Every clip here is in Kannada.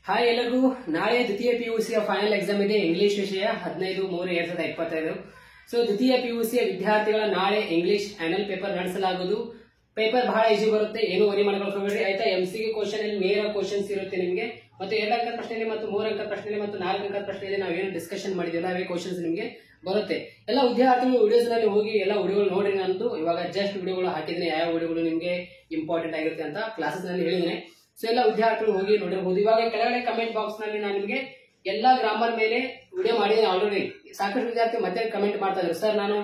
ಹಾಯ್ ಎಲ್ಲರಿಗೂ. ನಾಳೆ ದ್ವಿತೀಯ ಪಿಯುಸಿಯ ಫೈನಲ್ ಎಕ್ಸಾಮ್ ಇದೆ. ಇಂಗ್ಲಿಷ್ ವಿಷಯ 15/3/2025. ಸೊ ದ್ವಿತೀಯ ಪಿಯುಸಿಯ ವಿದ್ಯಾರ್ಥಿಗಳ ನಾಳೆ ಇಂಗ್ಲಿಷ್ ಆನ್ಯುವಲ್ ಪೇಪರ್ ನಡೆಸಲಾಗುವುದು. ಪೇಪರ್ ಬಹಳ ಈಸಿ ಬರುತ್ತೆ, ಏನು ವರಿ ಮಾಡ್ಕೊಳ್ಳೋಕೆ ಹೋಗಬೇಡಿ ಆಯ್ತಾ. MCQ ಕ್ವಶನ್ ಅಲ್ಲಿ ನೇರ ಕ್ವಶನ್ಸ್ ಇರುತ್ತೆ ನಿಮಗೆ. ಮತ್ತು 2 ಅಂಕದ ಪ್ರಶ್ನೆಯಲ್ಲಿ ಮತ್ತು 3 ಅಂಕದ ಪ್ರಶ್ನೆಯಲ್ಲಿ ಮತ್ತು 4 ಅಂಕದ ಪ್ರಶ್ನೆಯಲ್ಲಿ ನಾವೇನು ಡಿಸ್ಕಷನ್ ಮಾಡಿದಿಲ್ಲ ಅವೇ ಕ್ವಶನ್ಸ್ ನಿಮಗೆ ಬರುತ್ತೆ. ಎಲ್ಲ ವಿದ್ಯಾರ್ಥಿಗಳು ವಿಡಿಯೋಸ್ ನಲ್ಲಿ ಹೋಗಿ ಎಲ್ಲ ವಿಡಿಯೋಗಳು ನೋಡ್ರಿ. ನಂದು ಇವಾಗ ಜಸ್ಟ್ ವಿಡಿಯೋಗಳು ಹಾಕಿದ್ರೆ ಯಾವ ವಿಡಿಯೋಗಳು ನಿಮಗೆ ಇಂಪಾರ್ಟೆಂಟ್ ಆಗಿರುತ್ತೆ ಅಂತ ಕ್ಲಾಸಸ್ ನಲ್ಲಿ ಹೇಳಿದ್ದೇನೆ. ಸೊ ಎಲ್ಲ ವಿದ್ಯಾರ್ಥಿಗಳು ಹೋಗಿ ನೋಡಿರಬಹುದು. ಇವಾಗ ಕೆಳಗಡೆ ಕಮೆಂಟ್ ಬಾಕ್ಸ್ ನಲ್ಲಿ ನಾನು ನಿಮಗೆ ಎಲ್ಲಾ ಗ್ರಾಮರ್ ಮೇಲೆ ವಿಡಿಯೋ ಮಾಡಿದ್ದೇನೆ ಆಲ್ರೆಡಿ. ಸಾಕಷ್ಟು ವಿದ್ಯಾರ್ಥಿ ಮತ್ತೆ ಕಮೆಂಟ್ ಮಾಡ್ತಾ ಇದ್ರು, ಸರ್ ನಾನು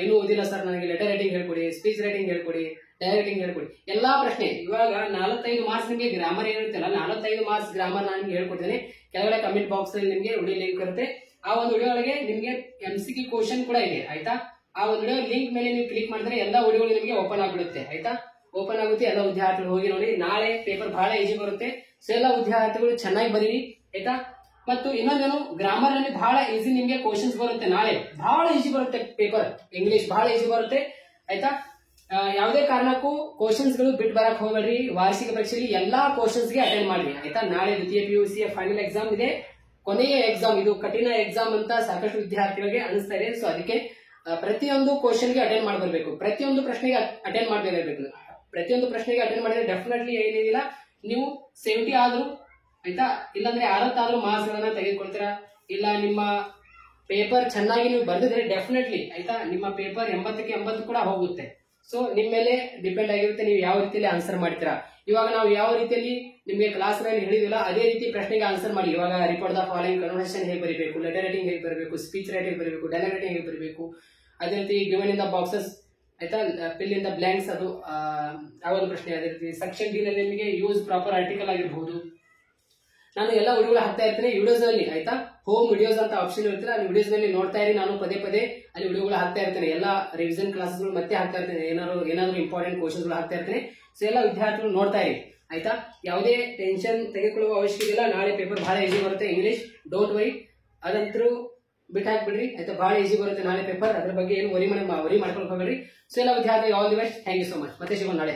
ಇನ್ನೂ ಓದಿಲ್ಲ ಸರ್, ನನಗೆ ಲೆಟರ್ ರೈಟಿಂಗ್ ಹೇಳ್ಕೊಡಿ, ಸ್ಪೀಚ್ ರೈಟಿಂಗ್ ಹೇಳ್ಕೊಡಿ, ಡೈರೆಕ್ಟಿಂಗ್ ಹೇಳ್ಕೊಡಿ. ಎಲ್ಲಾ ಪ್ರಶ್ನೆ ಇವಾಗ 45 ಮಾರ್ಕ್ಸ್ ನಿಮಗೆ ಗ್ರಾಮರ್ ಏನಿರುತ್ತಲ್ಲ 45 ಮಾರ್ಕ್ಸ್ ಗ್ರಾಮರ್ ನಾನು ನಿಮ್ಗೆ ಹೇಳ್ಕೊಡ್ತೇನೆ. ಕೆಳಗಡೆ ಕಮೆಂಟ್ ಬಾಕ್ಸ್ ಅಲ್ಲಿ ನಿಮಗೆ ವಿಡಿಯೋ ಲಿಂಕ್ ಇರುತ್ತೆ. ಆ ಒಂದು ವಿಡಿಯೋ ಒಳಗೆ ನಿಮಗೆ MCQ ಕ್ವಶನ್ ಕೂಡ ಇದೆ ಆಯ್ತಾ. ಆ ಒಂದು ವಿಡಿಯೋ ಲಿಂಕ್ ಮೇಲೆ ನೀವು ಕ್ಲಿಕ್ ಮಾಡಿದ್ರೆ ಎಲ್ಲಾ ವಿಡಿಯೋಗಳು ನಿಮಗೆ ಓಪನ್ ಆಗಿಬಿಡುತ್ತೆ ಆಯ್ತಾ. ಓಪನ್ ಆಗುತ್ತೆ. ಎಲ್ಲ ವಿದ್ಯಾರ್ಥಿಗಳು ಹೋಗಿ ನೋಡಿ. ನಾಳೆ ಪೇಪರ್ ಬಹಳ ಈಸಿ ಬರುತ್ತೆ. ಸೊ ಎಲ್ಲ ವಿದ್ಯಾರ್ಥಿಗಳು ಚೆನ್ನಾಗಿ ಬರೀರಿ ಆಯ್ತಾ. ಮತ್ತು ಇನ್ನೊಂದೇನು, ಗ್ರಾಮರ್ ಅಲ್ಲಿ ಬಹಳ ಈಸಿ ನಿಮಗೆ ಕ್ವಶನ್ಸ್ ಬರುತ್ತೆ. ನಾಳೆ ಬಹಳ ಈಸಿ ಬರುತ್ತೆ ಪೇಪರ್. ಇಂಗ್ಲಿಷ್ ಬಹಳ ಈಸಿ ಬರುತ್ತೆ ಆಯ್ತಾ. ಯಾವುದೇ ಕಾರಣಕ್ಕೂ ಕ್ವಶನ್ಸ್ ಗಳು ಬಿಟ್ಟು ಬರಕ್ ಹೋಗಬೇಡ್ರಿ. ವಾರ್ಷಿಕ ಪರೀಕ್ಷೆಯಲ್ಲಿ ಎಲ್ಲಾ ಕ್ವಶನ್ಸ್ ಗೆ ಅಟೆಂಡ್ ಮಾಡಿ ಆಯ್ತಾ. ನಾಳೆ ದ್ವಿತೀಯ ಪಿಯುಸಿಯ ಫೈನಲ್ ಎಕ್ಸಾಮ್ ಇದೆ, ಕೊನೆಯ ಎಕ್ಸಾಮ್. ಇದು ಕಠಿಣ ಎಕ್ಸಾಮ್ ಅಂತ ಸಾಕಷ್ಟು ವಿದ್ಯಾರ್ಥಿಗಳಿಗೆ ಅನಿಸ್ತಾ ಇದೆ. ಸೊ ಅದಕ್ಕೆ ಪ್ರತಿಯೊಂದು ಕ್ವಶನ್ ಗೆ ಅಟೆಂಡ್ ಮಾಡಬರ್ಬೇಕು, ಪ್ರತಿಯೊಂದು ಪ್ರಶ್ನೆಗೆ ಅಟೆಂಡ್ ಮಾಡಬೇಕಾಗಬೇಕು. ಪ್ರತಿಯೊಂದು ಪ್ರಶ್ನೆಗೆ ಅಟೆಂಡ್ ಮಾಡಿದ್ರೆ ಡೆಫಿನೆಟ್ಲಿ ಏನಿಲ್ಲ ನೀವು 70 ಆದ್ರೂ ಆಯ್ತಾ, ಇಲ್ಲಾಂದ್ರೆ 60 ಆದ್ರೂ ಮಾರ್ಕ್ಸ್ ಗಳನ್ನ ತೆಗೆದುಕೊಳ್ತೀರಾ. ಇಲ್ಲ ನಿಮ್ಮ ಪೇಪರ್ ಚೆನ್ನಾಗಿ ನೀವು ಬರೆದಿದ್ರೆ ಡೆಫಿನೆಟ್ಲಿ ಆಯ್ತಾ ನಿಮ್ಮ ಪೇಪರ್ 80ಕ್ಕೆ 80 ಕೂಡ ಹೋಗುತ್ತೆ. ಸೊ ನಿಮ್ ಮೇಲೆ ಡಿಪೆಂಡ್ ಆಗಿರುತ್ತೆ ನೀವು ಯಾವ ರೀತಿಯಲ್ಲಿ ಆನ್ಸರ್ ಮಾಡ್ತೀರಾ. ಇವಾಗ ನಾವು ಯಾವ ರೀತಿಯಲ್ಲಿ ನಿಮಗೆ ಕ್ಲಾಸ್ ನಲ್ಲಿ ಹೇಳಿದಿಲ್ಲ ಅದೇ ರೀತಿ ಪ್ರಶ್ನೆಗೆ ಆನ್ಸರ್ ಮಾಡಿ. ಇವಾಗ ರಿಪೋರ್ಟ್ ದ ಫಾಲೋಯಿಂಗ್ ಕನ್ವರ್ಸೇಷನ್ ಹೇಗೆ ಬರೀಬೇಕು, ಲೆಟರ್ ರೈಟಿಂಗ್ ಹೇಗೆ ಬರಬೇಕು, ಸ್ಪೀಚ್ ರೈಟಿಂಗ್ ಬರಬೇಕು, ಡೈಲಾಗ್ ರೈಟಿಂಗ್ ಹೇಗೆ ಬರಬೇಕು, ಅದೇ ರೀತಿ ಗಿವನ್ ಇನ್ ದ ಬಾಕ್ಸಸ್ ಆಯ್ತಾ, ಫಿಲ್ ಇನ್ ದ ಬ್ಲಾಂಕ್ಸ್ ಅದು ಯಾವುದು ಪ್ರಶ್ನೆ. ಅದೇ ರೀತಿ ಸೆಕ್ಷನ್ ಡಿ ನಲ್ಲಿ ನಿಮಗೆ ಯೂಸ್ ಪ್ರಾಪರ್ ಆರ್ಟಿಕಲ್ ಆಗಿರಬಹುದು. ನಾನು ಎಲ್ಲ ವಿಡಿಯೋಗಳು ಹಾಕ್ತಾ ಇರ್ತೇನೆ ವಿಡಿಯೋಸ್ ನಲ್ಲಿ ಆಯ್ತಾ. ಹೋಮ್ ವಿಡಿಯೋಸ್ ಅಂತ ಆಪ್ಷನ್ ಇರುತ್ತೆ, ಅಲ್ಲಿ ವಿಡಿಯೋಸ್ ನಲ್ಲಿ ನೋಡ್ತಾ ಇರಿ. ನಾನು ಪದೇ ಪದೇ ಅಲ್ಲಿ ವಿಡಿಯೋಗಳು ಹಾಕ್ತಾ ಇರ್ತೇನೆ. ಎಲ್ಲ ರಿವಿಷನ್ ಕ್ಲಾಸ್ಗಳು ಮತ್ತೆ ಹಾಕ್ತಾ ಇರ್ತೇನೆ. ಏನಾದ್ರು ಇಂಪಾರ್ಟೆಂಟ್ ಕ್ವಶನ್ಸ್ ಗಳು ಹಾಕ್ತಾ ಇರ್ತೇನೆ. ಸೊ ಎಲ್ಲ ವಿದ್ಯಾರ್ಥಿಗಳು ನೋಡ್ತಾ ಇರಿ ಆಯ್ತಾ. ಯಾವುದೇ ಟೆನ್ಷನ್ ತೆಗೆದುಕೊಳ್ಳುವ ಅವಶ್ಯಕತೆ ಇಲ್ಲ. ನಾಳೆ ಪೇಪರ್ ಬಹಳ ಈಸಿ ಬರುತ್ತೆ ಇಂಗ್ಲಿಷ್. ಡೋಂಟ್ ವರಿ, ಅದಂತರೂ ಬಿಟ್ಟು ಹಾಕ್ಬಿಡ್ರಿ ಆಯ್ತಾ. ಬಹಳ ಈಸಿ ಬರುತ್ತೆ ನಾಳೆ ಪೇಪರ್. ಅದ್ರ ಬಗ್ಗೆ ಏನು ವರಿ ಮಾಡ್ಕೊಂಡು ಹೋಗ್ಬೇಡ್ರಿ. ಸೊ ಎಲ್ಲ ವಿದ್ಯಾರ್ಥಿ all the best. Thank you so much. ಮತ್ತೆ ಸಿಗೋಣ ನಾಳೆ.